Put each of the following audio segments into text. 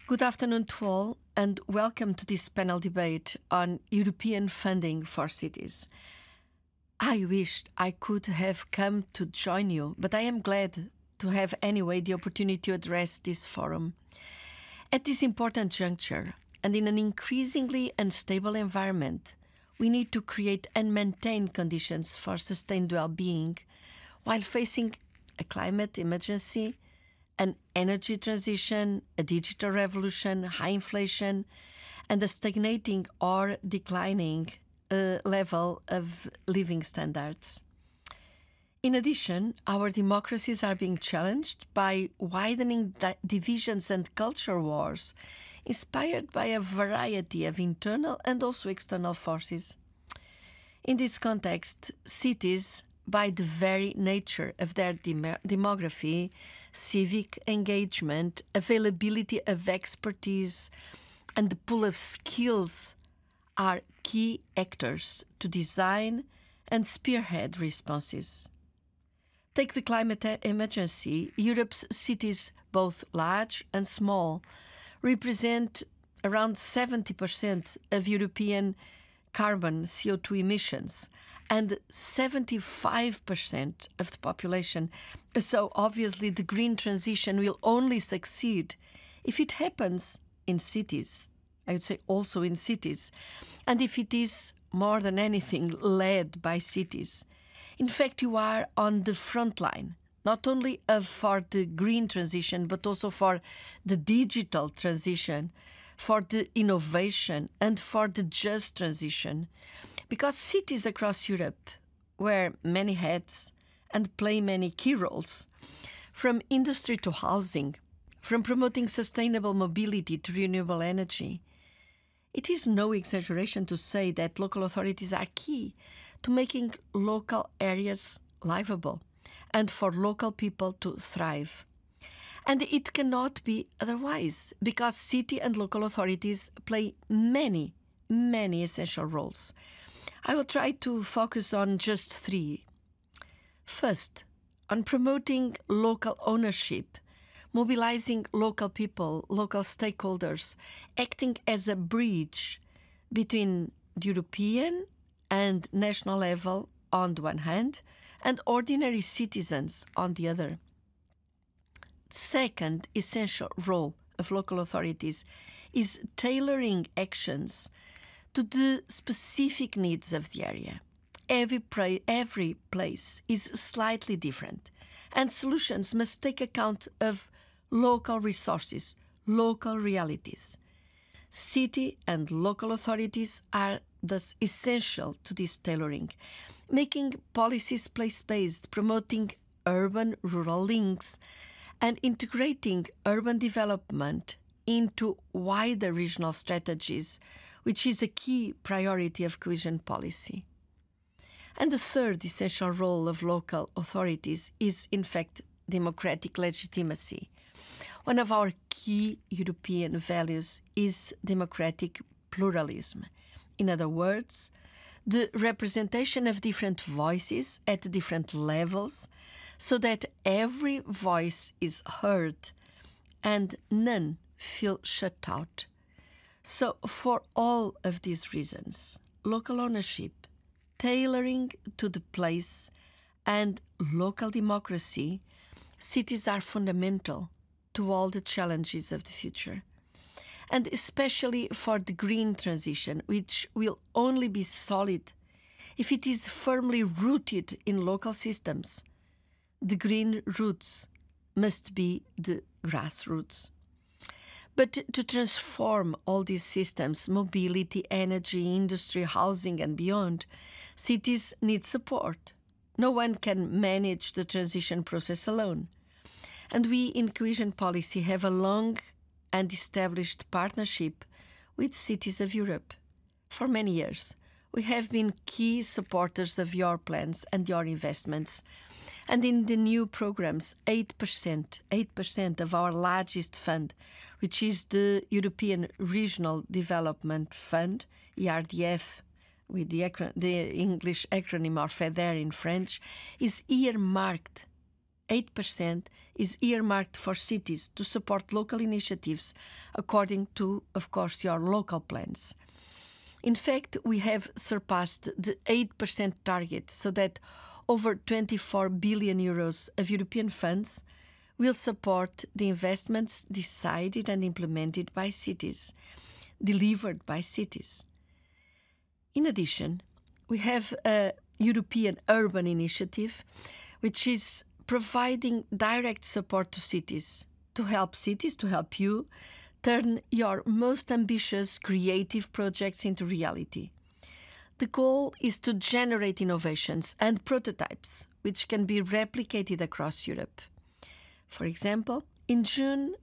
Good afternoon to all, and welcome to this panel debate on European funding for cities. I wished I could have come to join you, but I am glad to have anyway the opportunity to address this forum. At this important juncture, and in an increasingly unstable environment, we need to create and maintain conditions for sustained well-being while facing a climate emergency, an energy transition, a digital revolution, high inflation, and a stagnating or declining level of living standards. In addition, our democracies are being challenged by widening divisions and culture wars, inspired by a variety of internal and also external forces. In this context, cities, by the very nature of their demography, civic engagement, availability of expertise, and the pool of skills are key actors to design and spearhead responses. Take the climate emergency. Europe's cities, both large and small, represent around 70% of European carbon CO2 emissions and 75% of the population. So obviously the green transition will only succeed if it happens in cities. I would say also in cities, and if it is more than anything led by cities. In fact, you are on the front line, not only for the green transition, but also for the digital transition, for the innovation, and for the just transition. Because cities across Europe wear many hats and play many key roles, from industry to housing, from promoting sustainable mobility to renewable energy. It is no exaggeration to say that local authorities are key to making local areas livable and for local people to thrive. And it cannot be otherwise, because city and local authorities play many essential roles. I will try to focus on just three. First, on promoting local ownership, mobilizing local people, local stakeholders, acting as a bridge between the European and national level on the one hand, and ordinary citizens on the other. Second essential role of local authorities is tailoring actions to the specific needs of the area. Every place is slightly different, and solutions must take account of local resources, local realities. City and local authorities are thus essential to this tailoring, making policies place-based, promoting urban-rural links, and integrating urban development into wider regional strategies, which is a key priority of cohesion policy. And the third essential role of local authorities is, in fact, democratic legitimacy. One of our key European values is democratic pluralism. In other words, the representation of different voices at different levels so that every voice is heard and none feel shut out. So for all of these reasons, local ownership, tailoring to the place, and local democracy, cities are fundamental to all the challenges of the future. And especially for the green transition, which will only be solid if it is firmly rooted in local systems. The green roots must be the grassroots. But to transform all these systems, mobility, energy, industry, housing, and beyond, cities need support. No one can manage the transition process alone. And we in cohesion policy have a long and established partnership with cities of Europe. For many years, we have been key supporters of your plans and your investments. And in the new programs, 8% of our largest fund, which is the European Regional Development Fund, ERDF, with the English acronym or FEDER in French, is earmarked 8% is earmarked for cities to support local initiatives according to, of course, your local plans. In fact, we have surpassed the 8% target, so that over 24 billion euros of European funds will support the investments decided and implemented by cities, delivered by cities. In addition, we have a European Urban Initiative, which is providing direct support to cities, to help you turn your most ambitious creative projects into reality. The goal is to generate innovations and prototypes which can be replicated across Europe. For example, in June,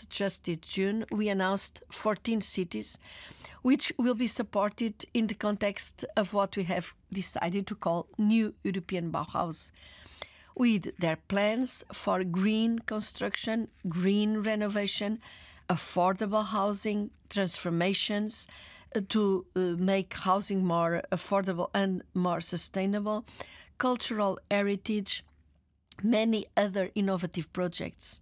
just this June, we announced 14 cities which will be supported in the context of what we have decided to call New European Bauhaus, with their plans for green construction, green renovation, affordable housing, transformations to make housing more affordable and more sustainable, cultural heritage, many other innovative projects.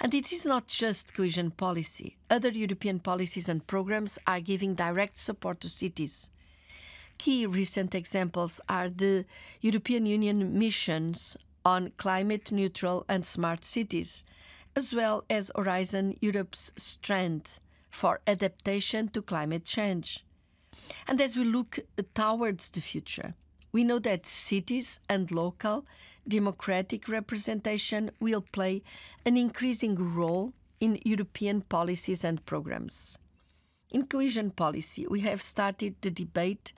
And it is not just cohesion policy. Other European policies and programs are giving direct support to cities. Key recent examples are the European Union missions on climate neutral and smart cities, as well as Horizon Europe's strand for adaptation to climate change. And as we look towards the future, we know that cities and local democratic representation will play an increasing role in European policies and programs. In cohesion policy, we have started the debate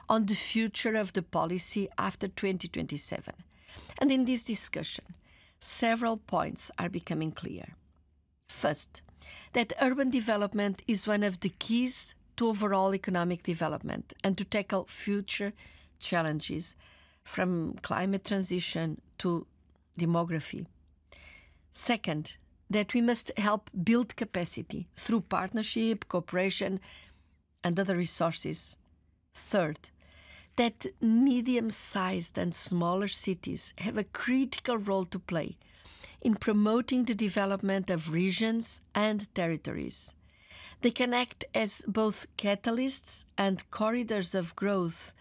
on the future of the policy after 2027. And in this discussion, several points are becoming clear. First, that urban development is one of the keys to overall economic development and to tackle future challenges from climate transition to demography. Second, that we must help build capacity through partnership, cooperation, and other resources. Third, that medium-sized and smaller cities have a critical role to play in promoting the development of regions and territories. They can act as both catalysts and corridors of growth,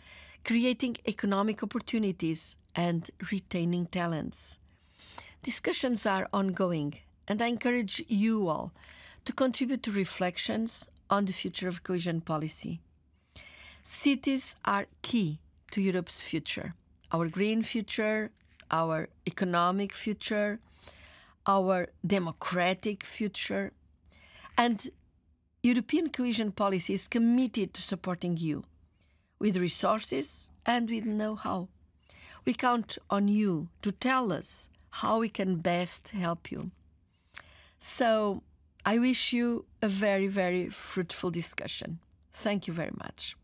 creating economic opportunities and retaining talents. Discussions are ongoing, and I encourage you all to contribute to reflections on the future of cohesion policy. Cities are key to Europe's future, our green future, our economic future, our democratic future, and European cohesion policy is committed to supporting you with resources and with know-how. We count on you to tell us how we can best help you. So I wish you a very, very fruitful discussion. Thank you very much.